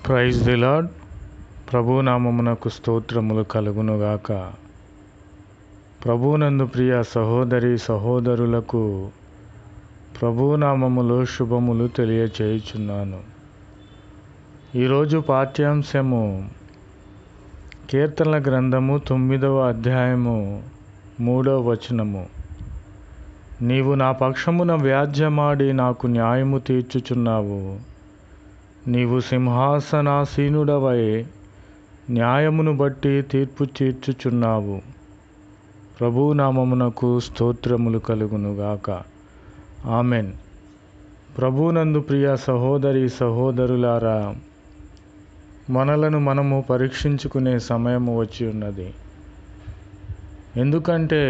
Praise the lord. ప్రభునామమునకు స్తోత్రములు కలుగునుగాక. ప్రభునందు ప్రియ సహోదరి సహోదరులకు ప్రభునామములో శుభములు తెలియచేయుచున్నాను. ఈరోజు పాఠ్యాంశము కీర్తనల గ్రంథము 9వ అధ్యాయము 3వ వచనము. నీవు నా పక్షమున వ్యాజ్యమాడి నాకు న్యాయము తీర్చుచున్నావు. నీవు సింహాసనాసీనుడవై న్యాయమును బట్టి తీర్పు తీర్చుచున్నావు. ప్రభునామమునకు స్తోత్రములు కలుగునుగాక. ఆమెన్. ప్రభునందు ప్రియ సహోదరి సహోదరులారా, మనలను మనము పరీక్షించుకునే సమయము వచ్చి ఉన్నది. ఎందుకంటే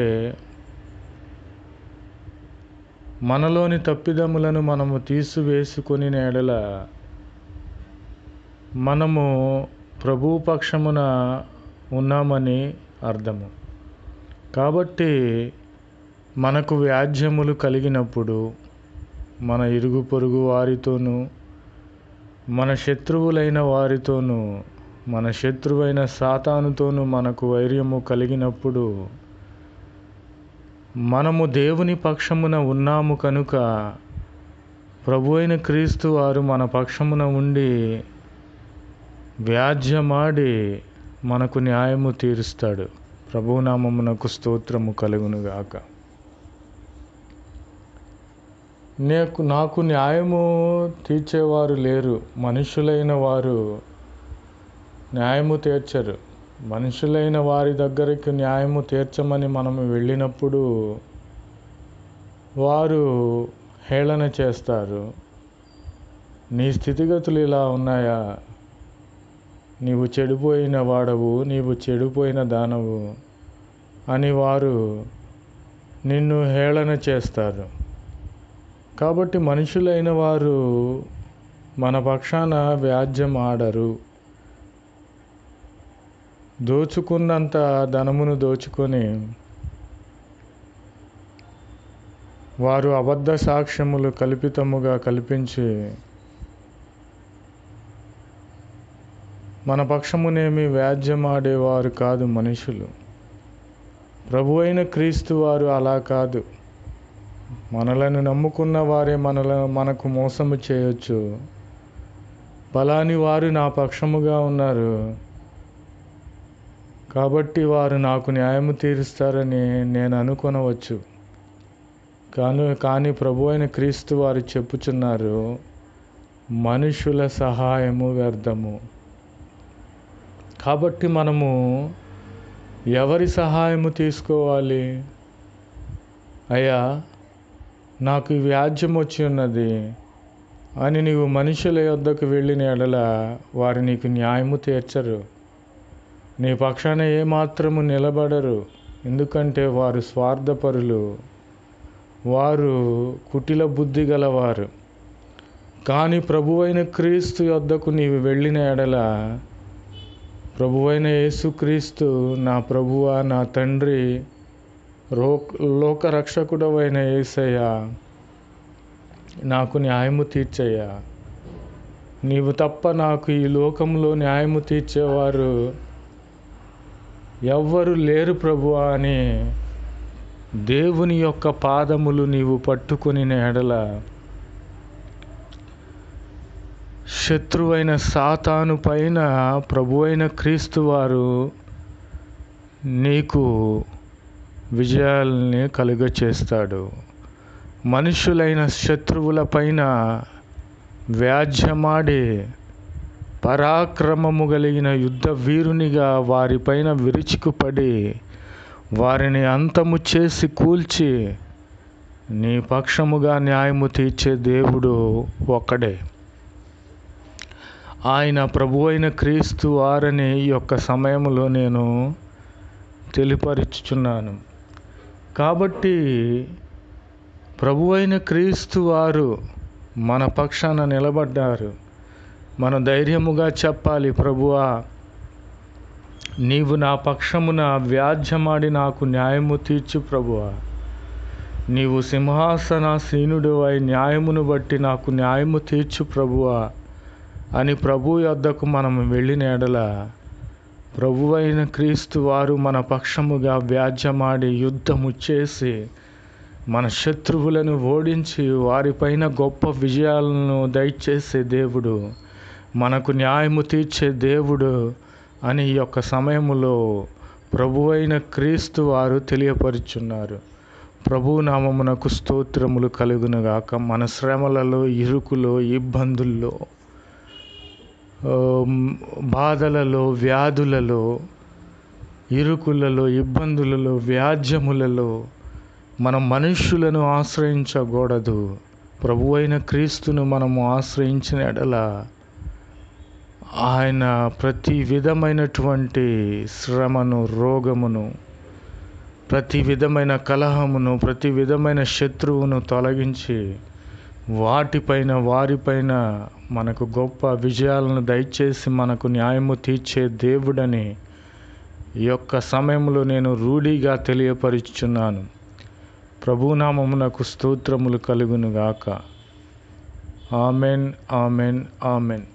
మనలోని తప్పిదములను మనము తీసివేసుకొని ఎడల మనము ప్రభు పక్షమున ఉన్నామని అర్థము. కాబట్టి మనకు వ్యాజ్యములు కలిగినప్పుడు మన ఇరుగు పొరుగు వారితోనూ, మన శత్రువులైన వారితోనూ, మన శత్రువైన సాతానుతోనూ మనకు వైర్యము కలిగినప్పుడు మనము దేవుని పక్షమున ఉన్నాము కనుక ప్రభు అయిన క్రీస్తు వారు మన పక్షమున ఉండి వ్యాజ్యమాడి మనకు న్యాయము తీరుస్తాడు. ప్రభునామమునకు స్తోత్రము కలుగునుగాక. నాకు న్యాయము తీర్చేవారు లేరు. మనుషులైన వారు న్యాయము తీర్చరు. మనుషులైన వారి దగ్గరికి న్యాయము తీర్చమని మనము వెళ్ళినప్పుడు వారు హేళన చేస్తారు. నీ స్థితిగతులు ఇలా ఉన్నాయా? నీవు చెడిపోయిన వాడవు, నీవు చెడిపోయిన దానవు అని వారు నిన్ను హేళన చేస్తారు. కాబట్టి మనుషులైన వారు మన పక్షాన వ్యాజ్యం ఆడరు. దోచుకున్నంత ధనమును దోచుకొని వారు అబద్ధ సాక్ష్యములు కల్పితముగా కల్పించి మన పక్షమునేమి వ్యాజ్యమాడేవారు కాదు మనుషులు. ప్రభు అయిన క్రీస్తు వారు అలా కాదు. మనలను నమ్ముకున్న వారే మనకు మోసము చేయొచ్చు. ఫలాని వారు నా పక్షముగా ఉన్నారు కాబట్టి వారు నాకు న్యాయము తీరుస్తారని నేను అనుకొనవచ్చు. కానీ ప్రభు అయిన క్రీస్తు వారు చెప్పుచున్నారు, మనుషుల సహాయము వ్యర్థము. కాబట్టి మనము ఎవరి సహాయము తీసుకోవాలి? అయ్యా, నాకు వ్యాజ్యం వచ్చి ఉన్నది అని నీవు మనుషుల యొద్దకు వెళ్ళిన ఎడల వారు నీకు న్యాయము తీర్చరు. నీ పక్షాన ఏమాత్రము నిలబడరు. ఎందుకంటే వారు స్వార్థపరులు, వారు కుటిల బుద్ధి గలవారు. కానీ ప్రభువైన క్రీస్తు యొద్దకు నీవు వెళ్ళిన ఎడల, ప్రభువైన యేసుక్రీస్తు, నా ప్రభువా, నా తండ్రి, లోకరక్షకుడవైన యేసయ్య, నాకు న్యాయము తీర్చయ్యా. నీవు తప్ప నాకు ఈ లోకంలో న్యాయము తీర్చేవారు ఎవ్వరు లేరు ప్రభువా అని దేవుని యొక్క పాదములు నీవు పట్టుకొని ఎడల శత్రువైన సాతాను పైన ప్రభువైన క్రీస్తు వారు నీకు విజయాల్ని కలుగచేస్తాడు. మనుషులైన శత్రువుల పైన వ్యాజ్యమాడి పరాక్రమము కలిగిన యుద్ధ వీరునిగా వారిపైన విరుచుకుపడి వారిని అంతము చేసి కూల్చి నీ పక్షముగా న్యాయము తీర్చే దేవుడు ఒక్కడే. ఆయన ప్రభు అయిన క్రీస్తు వారని ఈ యొక్క సమయంలో నేను తెలియపరుచుచున్నాను. కాబట్టి ప్రభు అయిన క్రీస్తు వారు మన పక్షాన నిలబడ్డారు. మనం ధైర్యముగా చెప్పాలి, ప్రభువా, నీవు నా పక్షమున వ్యాజ్యమాడి నాకు న్యాయము తీర్చు ప్రభువా. నీవు సింహాసనాసీనుడివై న్యాయమును బట్టి నాకు న్యాయము తీర్చు ప్రభువా అని ప్రభు యొద్దకు మనం వెళ్ళిన ఎడల ప్రభువైన క్రీస్తు వారు మన పక్షముగా వ్యాజ్యమాడి యుద్ధము చేసి మన శత్రువులను ఓడించి వారిపైన గొప్ప విజయాలను దయచేసే దేవుడు, మనకు న్యాయము తీర్చే దేవుడు అని ఈ యొక్క సమయంలో ప్రభువైన క్రీస్తు వారు తెలియపరుచున్నారు. ప్రభు నామమునకు స్తోత్రములు కలుగునుగాక. మన శ్రమలలో, ఇరుకులో, ఇబ్బందుల్లో, బాధలలో, వ్యాధులలో, ఇరుకులలో, ఇబ్బందులలో, వ్యాజ్యములలో మనం మనుష్యులను ఆశ్రయించకూడదు. ప్రభువైన క్రీస్తును మనము ఆశ్రయించిన ఎడల ఆయన ప్రతి విధమైనటువంటి శ్రమను, రోగమును, ప్రతి విధమైన కలహమును, ప్రతి విధమైన శత్రువును తొలగించి వారిపైన మనకు గొప్ప విజయాలను దయచేసి మనకు న్యాయము తీర్చే దేవుడని ఈ యొక్క సమయంలో నేను రూఢిగా తెలియపరుచున్నాను. ప్రభునామమునకు స్తోత్రములు కలుగునుగాక. Amen, amen, amen.